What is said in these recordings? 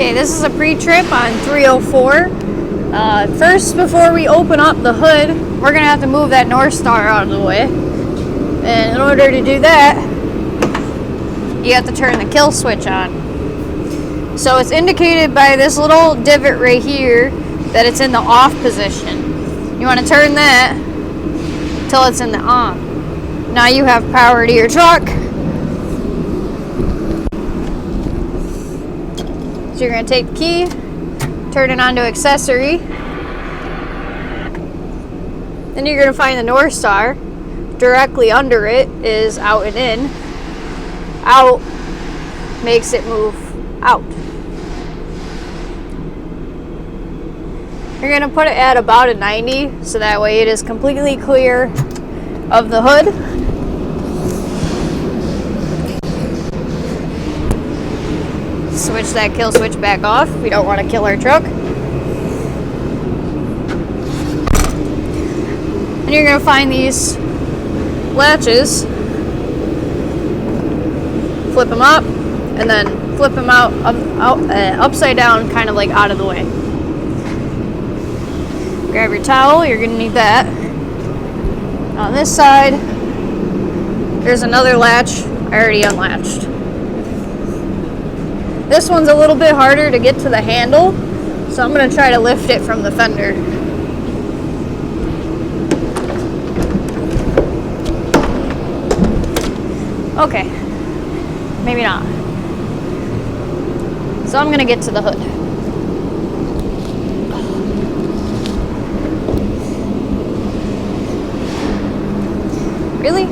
Okay, this is a pre-trip on 304. First, before we open up the hood, we're gonna have to move that North Star out of the way. And in order to do that, you have to turn the kill switch on. So it's indicated by this little divot right here that it's in the off position. You want to turn that till it's in the on. Now you have power to your truck. So you're going to take the key, turn it on to accessory. Then you're going to find the North Star. Directly under it is out and in. Out makes it move out. You're going to put it at about a 90, so that way it is completely clear of the hood. Switch that kill switch back off. We don't want to kill our truck. And you're going to find these latches, flip them up, and then flip them out upside down, kind of like out of the way. Grab your towel, you're going to need that. On this side, there's another latch I already unlatched. This one's a little bit harder to get to the handle, so I'm going to try to lift it from the fender. Okay, maybe not. So I'm going to get to the hood. Really?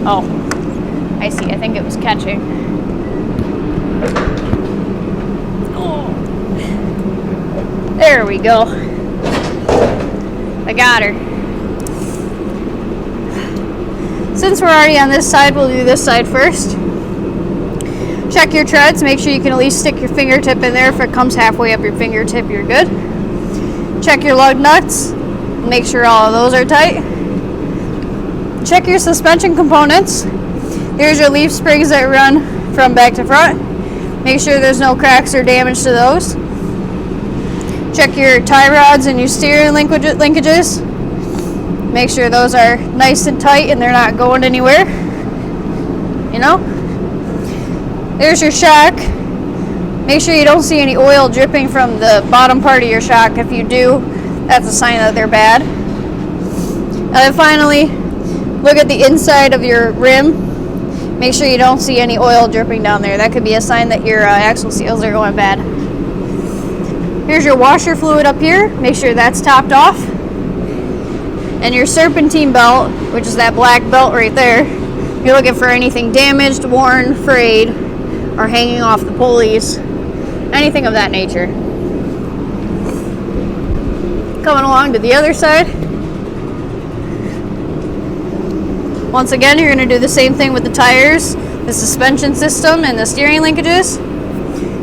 Oh, I see. I think it was catching. Oh. There we go. I got her. Since we're already on this side, we'll do this side first. Check your treads. Make sure you can at least stick your fingertip in there. If it comes halfway up your fingertip, you're good. Check your lug nuts. Make sure all of those are tight. Check your suspension components. Here's your leaf springs that run from back to front. Make sure there's no cracks or damage to those. Check your tie rods and your steering linkages. Make sure those are nice and tight and they're not going anywhere. You know? There's your shock. Make sure you don't see any oil dripping from the bottom part of your shock. If you do, that's a sign that they're bad. And then finally, look at the inside of your rim. Make sure you don't see any oil dripping down there. That could be a sign that your axle seals are going bad. Here's your washer fluid up here. Make sure that's topped off. And your serpentine belt, which is that black belt right there. You're looking for anything damaged, worn, frayed, or hanging off the pulleys. Anything of that nature. Coming along to the other side. Once again, you're going to do the same thing with the tires, the suspension system, and the steering linkages.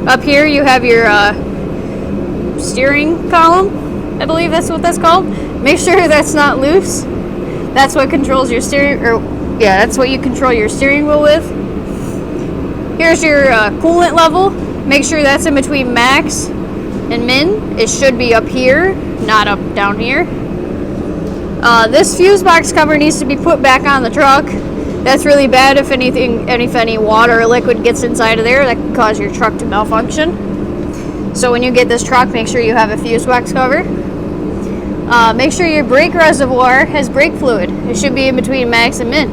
Up here you have your steering column. I believe that's what that's called. Make sure that's not loose. That's what controls your steering, that's what you control your steering wheel with. Here's your coolant level. Make sure that's in between max and min. It should be up here, not up down here. This fuse box cover needs to be put back on the truck. That's really bad if any water or liquid gets inside of there. That can cause your truck to malfunction. So when you get this truck, make sure you have a fuse box cover. Make sure your brake reservoir has brake fluid. It should be in between max and min.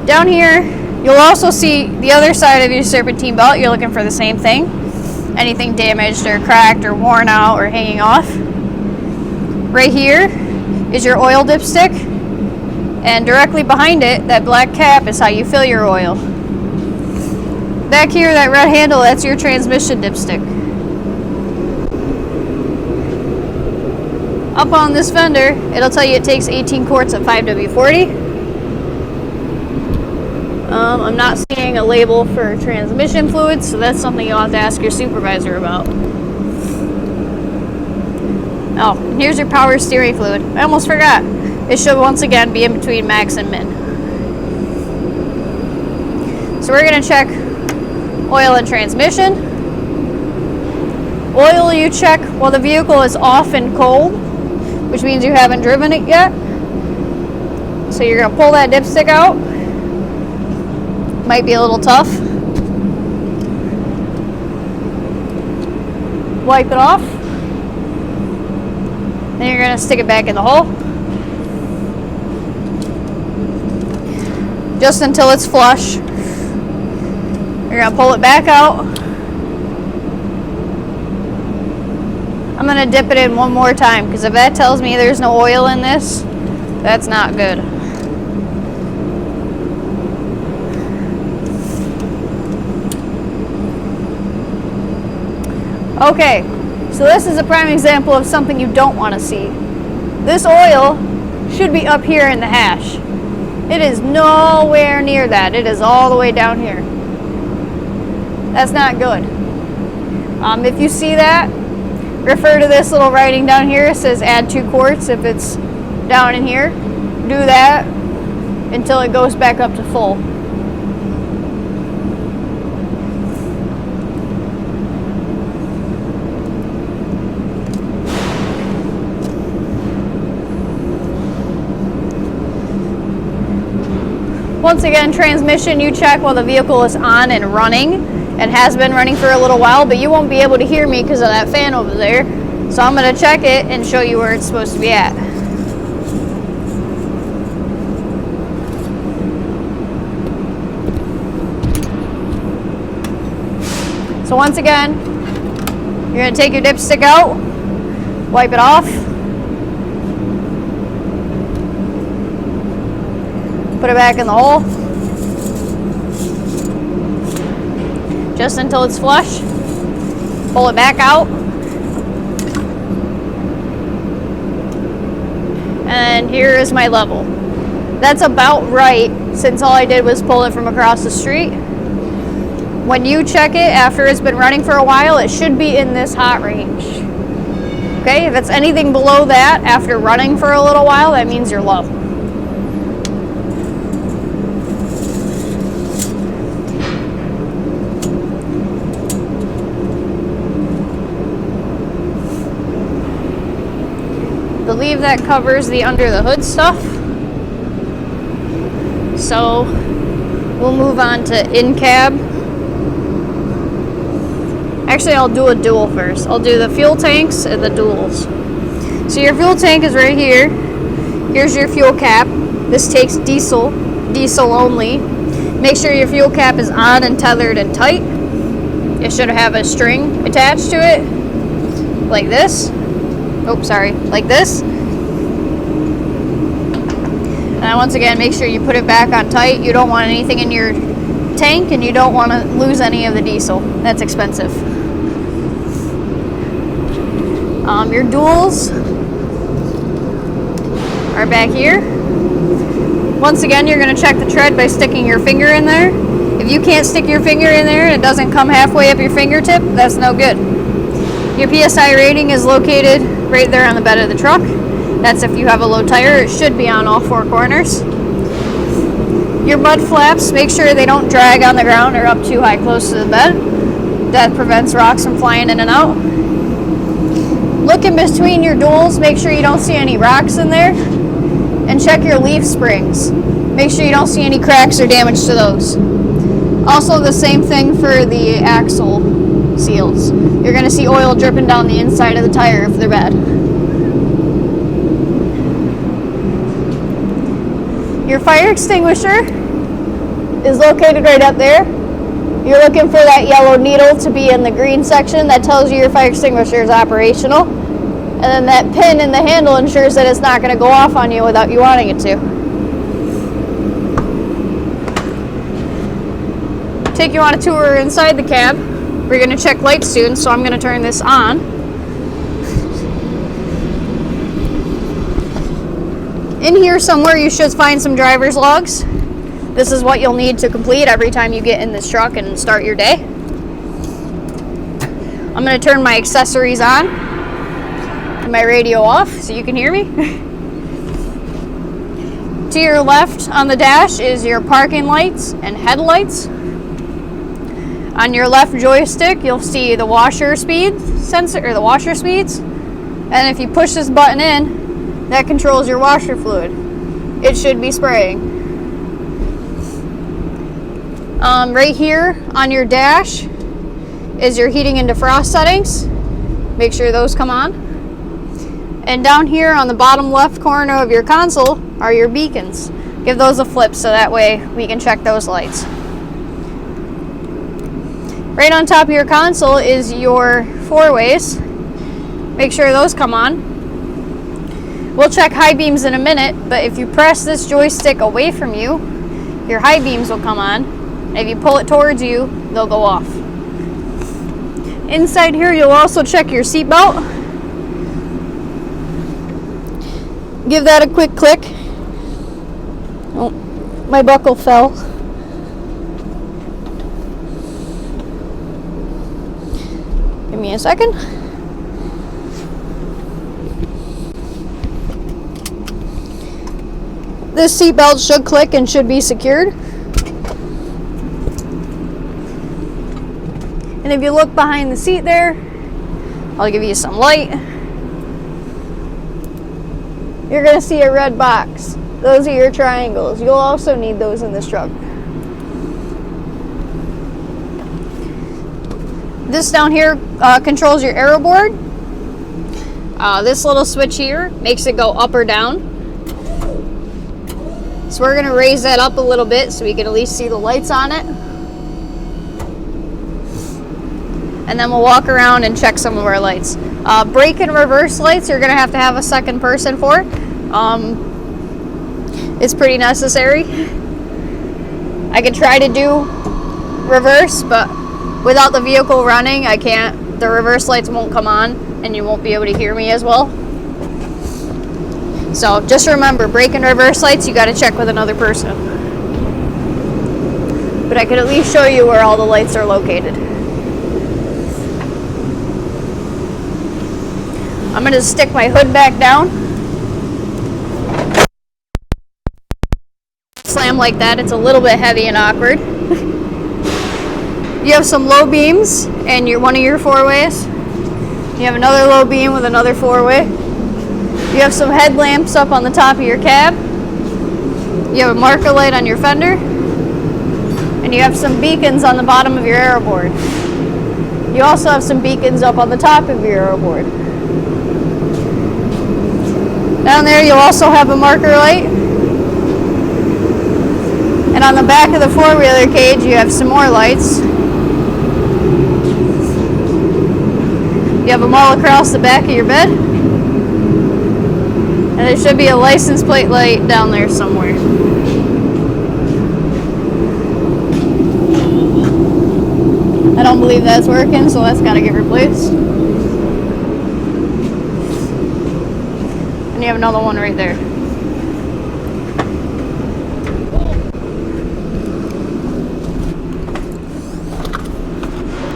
Down here, you'll also see the other side of your serpentine belt. You're looking for the same thing. Anything damaged or cracked or worn out or hanging off. Right here is your oil dipstick, and directly behind it, that black cap is how you fill your oil. Back here, that red handle, that's your transmission dipstick. Up on this fender, it'll tell you it takes 18 quarts of 5W40. I'm not seeing a label for transmission fluids, so that's something you'll have to ask your supervisor about. Oh, and here's your power steering fluid. I almost forgot. It should once again be in between max and min. So we're going to check oil and transmission. Oil you check while the vehicle is off and cold, which means you haven't driven it yet. So you're going to pull that dipstick out. Might be a little tough. Wipe it off. Then you're going to stick it back in the hole. Just until it's flush. You're going to pull it back out. I'm going to dip it in one more time, because if that tells me there's no oil in this, that's not good. Okay, so this is a prime example of something you don't want to see. This oil should be up here in the hash. It is nowhere near that. It is all the way down here. That's not good. If you see that, refer to this little writing down here. It says add 2 quarts if it's down in here. Do that until it goes back up to full. Once again, transmission you check while the vehicle is on and running, and has been running for a little while, but you won't be able to hear me because of that fan over there. So I'm going to check it and show you where it's supposed to be at. So once again, you're going to take your dipstick out, wipe it off, put it back in the hole, just until it's flush. Pull it back out, and here is my level. That's about right, since all I did was pull it from across the street. When you check it after it's been running for a while, it should be in this hot range. Okay, if it's anything below that after running for a little while, that means you're low. I believe that covers the under the hood stuff. So we'll move on to in-cab. Actually, I'll do a dual first. I'll do the fuel tanks and the duals. So your fuel tank is right here. Here's your fuel cap. This takes diesel only. Make sure your fuel cap is on and tethered and tight. It should have a string attached to it, like this. Oh, sorry, like this. And once again, make sure you put it back on tight. You don't want anything in your tank, and you don't want to lose any of the diesel. That's expensive. Your duals are back here. Once again, you're going to check the tread by sticking your finger in there. If you can't stick your finger in there and it doesn't come halfway up your fingertip, that's no good. Your PSI rating is located right there on the bed of the truck. That's if you have a low tire. It should be on all 4 corners. Your mud flaps, make sure they don't drag on the ground or up too high close to the bed. That prevents rocks from flying in and out. Look in between your duals, make sure you don't see any rocks in there. And check your leaf springs. Make sure you don't see any cracks or damage to those. Also the same thing for the axle seals. You're going to see oil dripping down the inside of the tire if they're bad. Your fire extinguisher is located right up there. You're looking for that yellow needle to be in the green section. That tells you your fire extinguisher is operational. And then that pin in the handle ensures that it's not going to go off on you without you wanting it to. Take you on a tour inside the cab. We're going to check lights soon, so I'm going to turn this on. In here somewhere you should find some driver's logs. This is what you'll need to complete every time you get in this truck and start your day. I'm going to turn my accessories on. my radio off so you can hear me. To your left on the dash is your parking lights and headlights. On your left joystick, you'll see the washer speed sensor, or the washer speeds. And if you push this button in, that controls your washer fluid. It should be spraying. Right here on your dash is your heating and defrost settings. Make sure those come on. And down here on the bottom left corner of your console are your beacons. Give those a flip so that way we can check those lights. Right on top of your console is your four-ways. Make sure those come on. We'll check high beams in a minute, but if you press this joystick away from you, your high beams will come on. And if you pull it towards you, they'll go off. Inside here, you'll also check your seat belt. Give that a quick click. Oh, my buckle fell. Give me a second. This seat belt should click and should be secured. And if you look behind the seat there, I'll give you some light. You're going to see a red box. Those are your triangles. You'll also need those in this truck. This down here controls your aero board. This little switch here makes it go up or down. So we're going to raise that up a little bit so we can at least see the lights on it. And then we'll walk around and check some of our lights. Brake and reverse lights you're going to have a second person for. It's pretty necessary. I could try to do reverse, but without the vehicle running, I can't. The reverse lights won't come on, and you won't be able to hear me as well. So just remember, brake and reverse lights, you got to check with another person. But I could at least show you where all the lights are located. I'm going to stick my hood back down. Slam like that, it's a little bit heavy and awkward. You have some low beams and one of your four-ways. You have another low beam with another four-way. You have some headlamps up on the top of your cab. You have a marker light on your fender. And you have some beacons on the bottom of your aero board. You also have some beacons up on the top of your aero board. Down there you'll also have a marker light. And on the back of the four-wheeler cage you have some more lights. You have them all across the back of your bed. And there should be a license plate light down there somewhere. I don't believe that's working, so that's got to get replaced. And you have another one right there.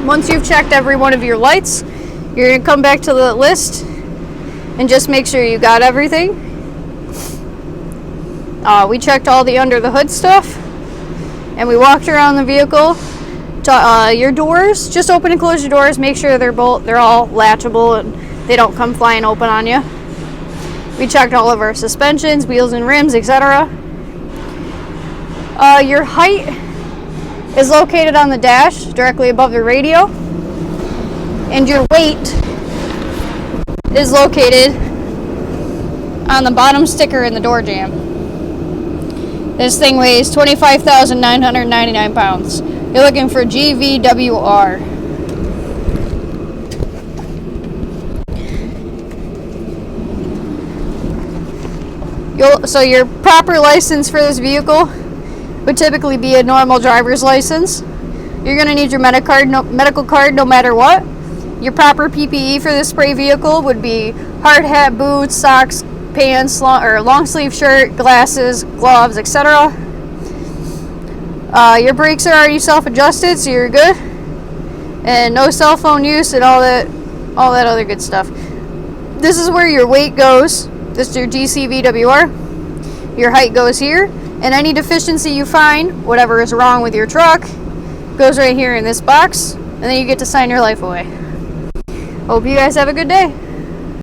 Once you've checked every one of your lights, you're going to come back to the list and just make sure you got everything. We checked all the under the hood stuff, and we walked around the vehicle. Your doors, just open and close your doors. Make sure they're all latchable and they don't come flying open on you. We checked all of our suspensions, wheels and rims, etc. Your height is located on the dash, directly above the radio. And your weight is located on the bottom sticker in the door jamb. This thing weighs 25,999 pounds. You're looking for GVWR. So your proper license for this vehicle would typically be a normal driver's license. You're going to need your medical card no matter what. Your proper PPE for this spray vehicle would be hard hat, boots, socks, pants, long sleeve shirt, glasses, gloves, etc. Your brakes are already self-adjusted, so you're good. And no cell phone use and all that other good stuff. this is where your weight goes. This is your GCVWR. Your height goes here. And any deficiency you find, whatever is wrong with your truck, goes right here in this box. And then you get to sign your life away. Hope you guys have a good day.